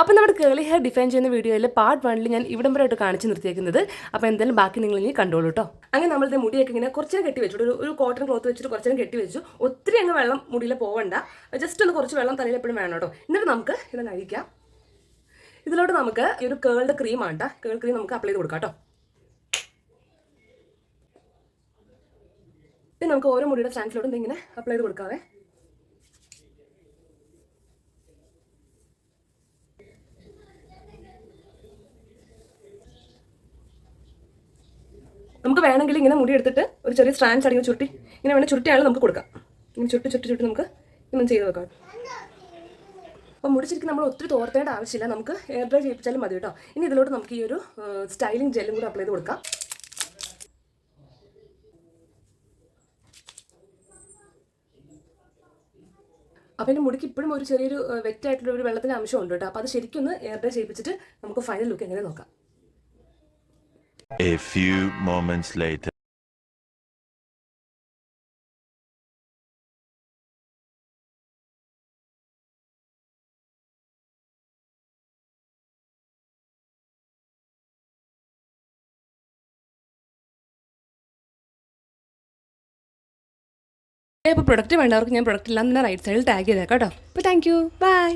അപ്പോൾ നമ്മുടെ കേളി hair define ചെയ്യുന്ന വീഡിയോയിൽ പാർട്ട് 1 ഞാൻ ഇവിടം വരെ ആയിട്ട് കാണിച്ച് നിർത്തിയേക്കുന്നത്. അപ്പോൾ എന്തായാലും ബാക്കി നിങ്ങൾ ഇനി കണ്ടോളൂ കേട്ടോ. അങ്ങനെ നമ്മളുടെ മുടിയൊക്കെ ഇങ്ങനെ കുറച്ചേരം കെട്ടി വെച്ചു, ഒരു കോട്ടൺ ക്ലോത്ത് വെച്ചിട്ട് കുറച്ചേരം കെട്ടി വെച്ചു. ഒത്തിരി അങ്ങ് വെള്ളം മുടിയിൽ പോവണ്ട, ജസ്റ്റ് ഒന്ന് കുറച്ച് വെള്ളം തലയിൽ എപ്പോഴും വേണം കേട്ടോ. എന്നിട്ട് നമുക്ക് ഇത് കഴിക്കാം. ഇതിലോട്ട് നമുക്ക് ഈ ഒരു കേൾഡ് ക്രീമാണ് കേട്ടോ, കേൾ ക്രീം നമുക്ക് അപ്ലൈ ചെയ്ത് കൊടുക്കാം കേട്ടോ. ഇത് നമുക്ക് ഓരോ മുടിയുടെ സ്റ്റാൻസിലോട്ടും ഇങ്ങനെ അപ്ലൈ ചെയ്ത് കൊടുക്കാവേ. നമുക്ക് വേണമെങ്കിൽ ഇങ്ങനെ മുടി എടുത്തിട്ട് ഒരു ചെറിയ സ്ട്രാൻഡ്സ് അടിക്കുന്ന ചുരുട്ടി ഇങ്ങനെ വേണമെങ്കിൽ ചുരുട്ടിയാണ് നമുക്ക് കൊടുക്കാം. ഇങ്ങനെ ചുരുട്ടി നമുക്ക് ഇങ്ങനെ ചെയ്ത് വെക്കാം. അപ്പോൾ മുടി ശരിക്കും നമ്മൾ ഒത്തിരി തോർത്തേണ്ട ആവശ്യമില്ല, നമുക്ക് എയർ ഡ്രൈ ചെയ്യിപ്പിച്ചാലും മതി കേട്ടോ. ഇനി ഇതിലോട്ട് നമുക്ക് ഈ ഒരു സ്റ്റൈലിംഗ് ജെല്ലും കൂടി അപ്ലൈ ചെയ്ത് കൊടുക്കാം. അപ്പോൾ എൻ്റെ മുടിക്ക് ഇപ്പോഴും ഒരു ചെറിയൊരു വെറ്റായിട്ടുള്ള ഒരു വെള്ളത്തിൻ്റെ അംശമുണ്ട് കേട്ടോ. അപ്പോൾ അത് ശരിക്കും ഒന്ന് എയർ ഡ്രൈ ചെയ്യിപ്പിച്ചിട്ട് നമുക്ക് ഫൈനൽ ലുക്ക് എങ്ങനെ നോക്കാം. A few moments later. അപ്പോൾ പ്രൊഡക്റ്റ് വേണ്ടവർക്ക് ഞാൻ പ്രൊഡക്റ്റ് എല്ലാം തന്നെ റൈറ്റ് സൈഡിൽ ടാഗ് ചെയ്തേക്കാം കേട്ടോ. അപ്പോൾ താങ്ക് യു, ബൈ.